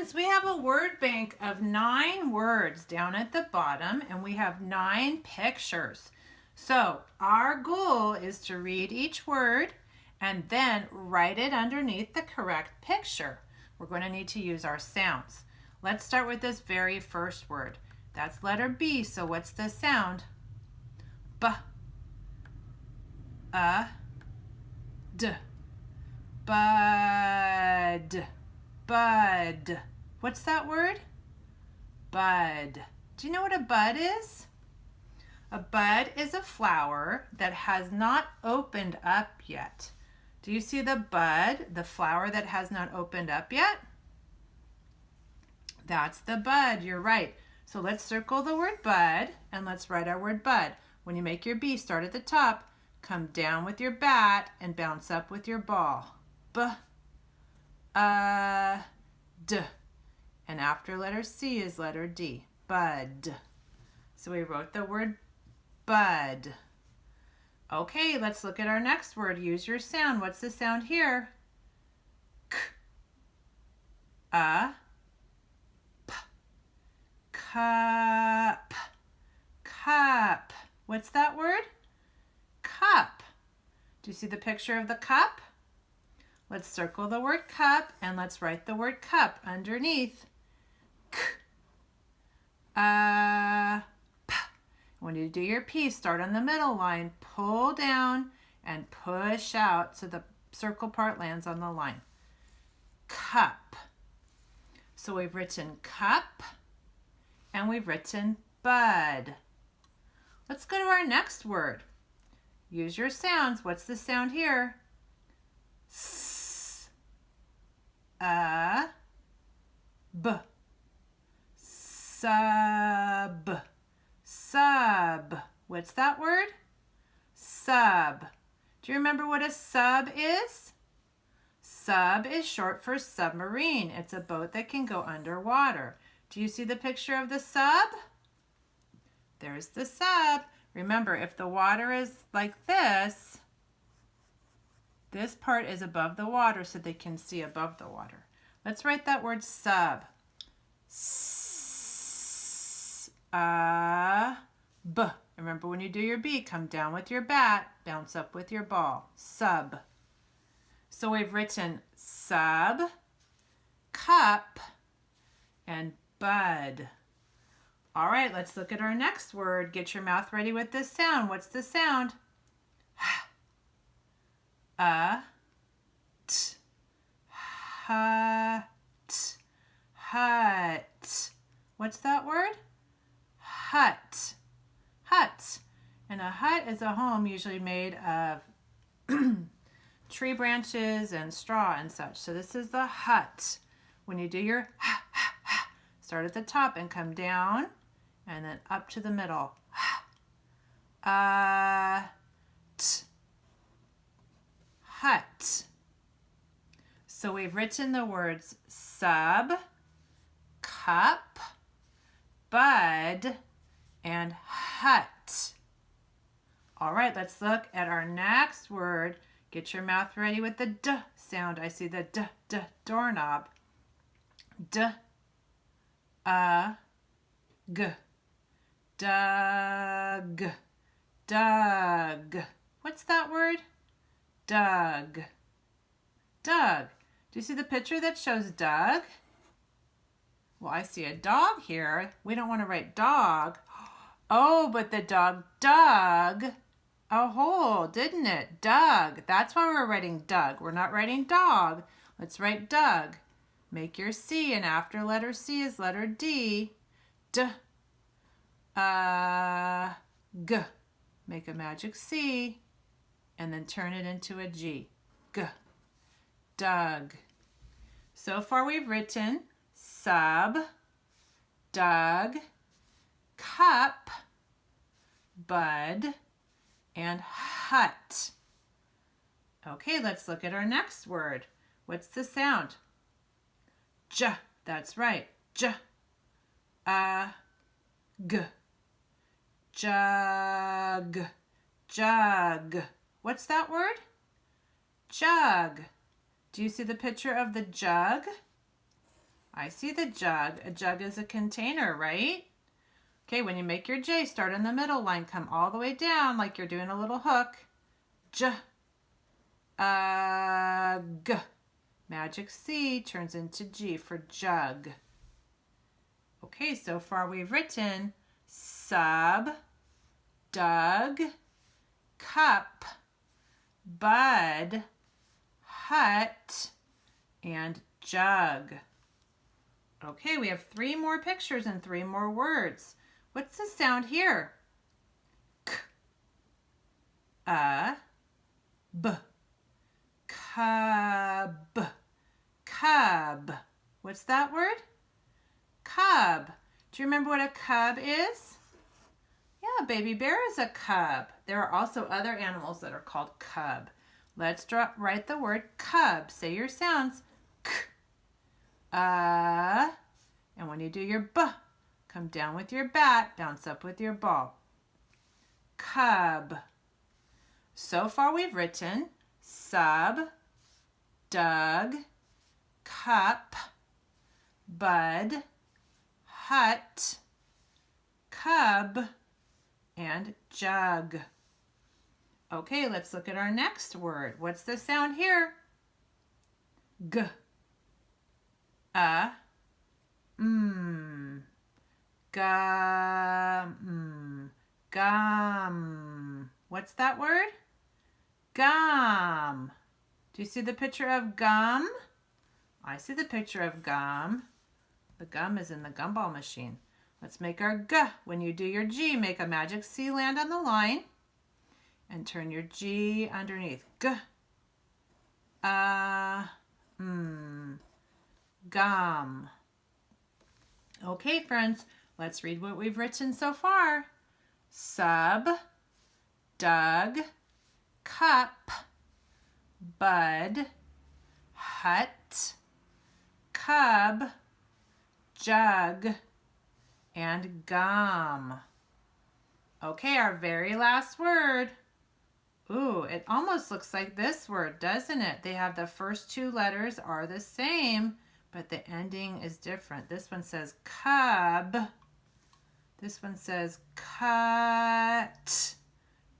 students, we have a word bank of 9 words down at the bottom, and we have 9 pictures. So our goal is to read each word and then write it underneath the correct picture. We're going to need to use our sounds. Let's start with this very first word. That's letter B, so what's the sound? B, d, bud. Bud. What's that word? Bud. Do you know what a bud is? A bud is a flower that has not opened up yet. Do you see the bud, the flower that has not opened up yet? That's the bud, you're right. So let's circle the word bud and let's write our word bud. When you make your B, start at the top, come down with your bat and bounce up with your ball. B. D. And after letter C is letter D. Bud. So we wrote the word bud. Okay, let's look at our next word. Use your sound. What's the sound here? K. P. Cup. Cup. What's that word? Cup. Do you see the picture of the cup? Let's circle the word cup and let's write the word cup underneath. K. P. When you do your P, start on the middle line, pull down and push out so the circle part lands on the line. Cup. So we've written cup and we've written bud. Let's go to our next word. Use your sounds. What's the sound here? S. B. Sub. Sub. What's that word? Sub. Do you remember what a sub is? Sub is short for submarine. It's a boat that can go underwater. Do you see the picture of the sub? There's the sub. Remember, if the water is like this part is above the water so they can see above the water. Let's write that word sub. B. Remember when you do your B, come down with your bat, bounce up with your ball. Sub. So we've written sub, cup, and bud. All right, let's look at our next word. Get your mouth ready with this sound. What's the sound? T. Hut. Hut. What's that word? Hut. Hut. And a hut is a home usually made of tree branches and straw and such. So this is the hut. When you do your start at the top and come down and then up to the middle. T. Hut. So we've written the words sub, cup, bud, and hut. All right, let's look at our next word. Get your mouth ready with the D sound. I see the D, doorknob. D, G, Doug, Doug. What's that word? Doug. Doug. Do you see the picture that shows Doug? Well, I see a dog here. We don't want to write dog. Oh, but the dog dug a hole, didn't it? Dug. That's why we're writing Doug. We're not writing dog. Let's write Doug. Make your C, and after letter C is letter D. D. G. Make a magic C, and then turn it into a G. G. Doug. So far we've written sub, Doug, cup, bud, and hut. Okay, let's look at our next word. What's the sound? J. That's right. J. G. Jug. Jug. What's that word? Jug. Do you see the picture of the jug? I see the jug. A jug is a container, right? Okay, when you make your J, start in the middle line. Come all the way down like you're doing a little hook. J, g. Magic C turns into G for jug. Okay, so far we've written sub, dug, cup, bud, hut, and jug. Okay, we have 3 more pictures and 3 more words. What's the sound here? K, b, cub, cub. What's that word? Cub. Do you remember what a cub is? Yeah, baby bear is a cub. There are also other animals that are called cub. Let's write the word cub. Say your sounds. K, and when you do your b, come down with your bat, bounce up with your ball. Cub. So far we've written sub, dug, cup, bud, hut, cub, and jug. Okay, let's look at our next word. What's the sound here? G, gum. What's that word? Gum. Do you see the picture of gum? I see the picture of gum. The gum is in the gumball machine. Let's make our G. When you do your G, make a magic C land on the line and turn your G underneath. G, gum. Okay, friends, let's read what we've written so far. Sub, dug, cup, bud, hut, cub, jug, and gum. Okay, our very last word. Ooh, it almost looks like this word, doesn't it? They have the first 2 letters are the same, but the ending is different. This one says cub. This one says cut.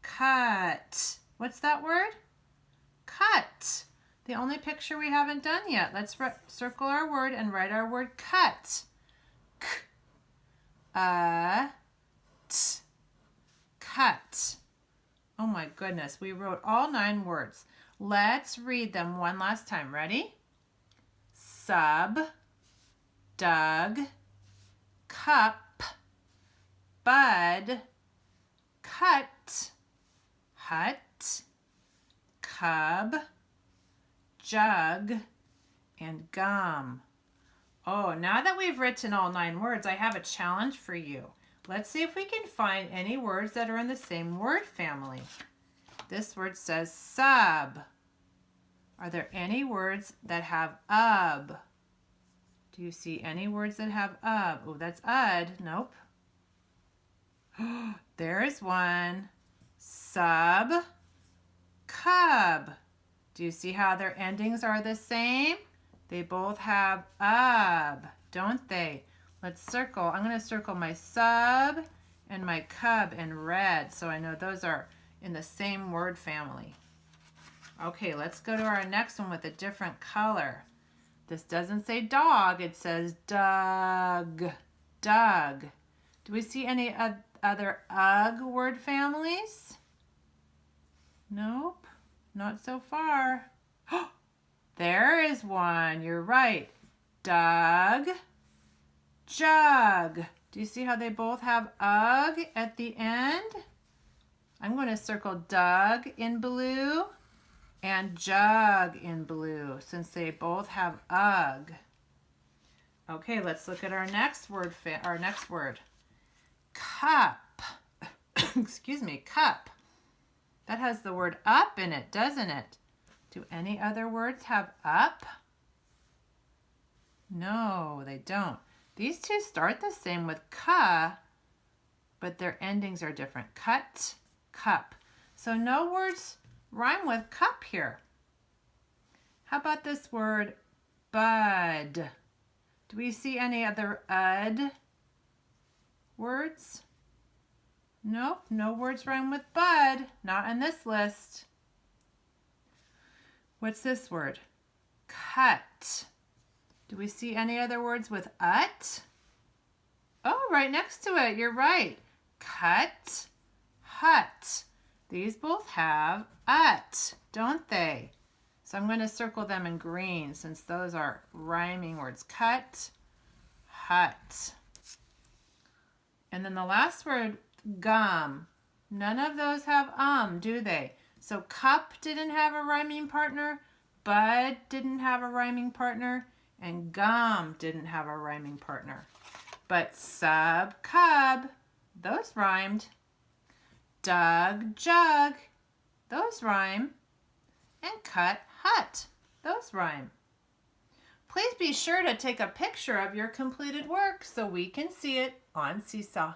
Cut. What's that word? Cut. The only picture we haven't done yet. Let's circle our word and write our word cut. K, t, cut. Oh my goodness, we wrote all 9 words. Let's read them one last time. Ready? Sub, dug, cup, bud, cut, hut, cub, jug, and gum. Oh, now that we've written all 9 words, I have a challenge for you. Let's see if we can find any words that are in the same word family. This word says sub. Are there any words that have ub? Do you see any words that have ub? Oh, that's ud. Nope. There is one. Sub, cub. Do you see how their endings are the same? They both have ub, don't they? Let's circle. I'm going to circle my sub and my cub in red so I know those are in the same word family. Okay, let's go to our next one with a different color. This doesn't say dog, it says dug. Dug. Do we see any other ug word families? Nope, not so far. There is one, you're right. Dug, jug. Do you see how they both have ug at the end? I'm going to circle dug in blue and jug in blue since they both have ug. Okay, let's look at our next word. Cup. Excuse me, cup. That has the word up in it, doesn't it? Do any other words have up? No, they don't. These two start the same with ka, but their endings are different. Cut, cup. So no words rhyme with cup here. How about this word bud? Do we see any other ud words? Nope, no words rhyme with bud. Not in this list. What's this word? Cut. Do we see any other words with ut? Oh, right next to it. You're right. Cut, hut. These both have ut, don't they? So I'm going to circle them in green since those are rhyming words. Cut, hut. And then the last word, gum. None of those have do they? So cup didn't have a rhyming partner, bud didn't have a rhyming partner, and gum didn't have a rhyming partner. But sub, cub, those rhymed. Dug, jug, those rhyme. And cut, hut, those rhyme. Please be sure to take a picture of your completed work so we can see it on Seesaw.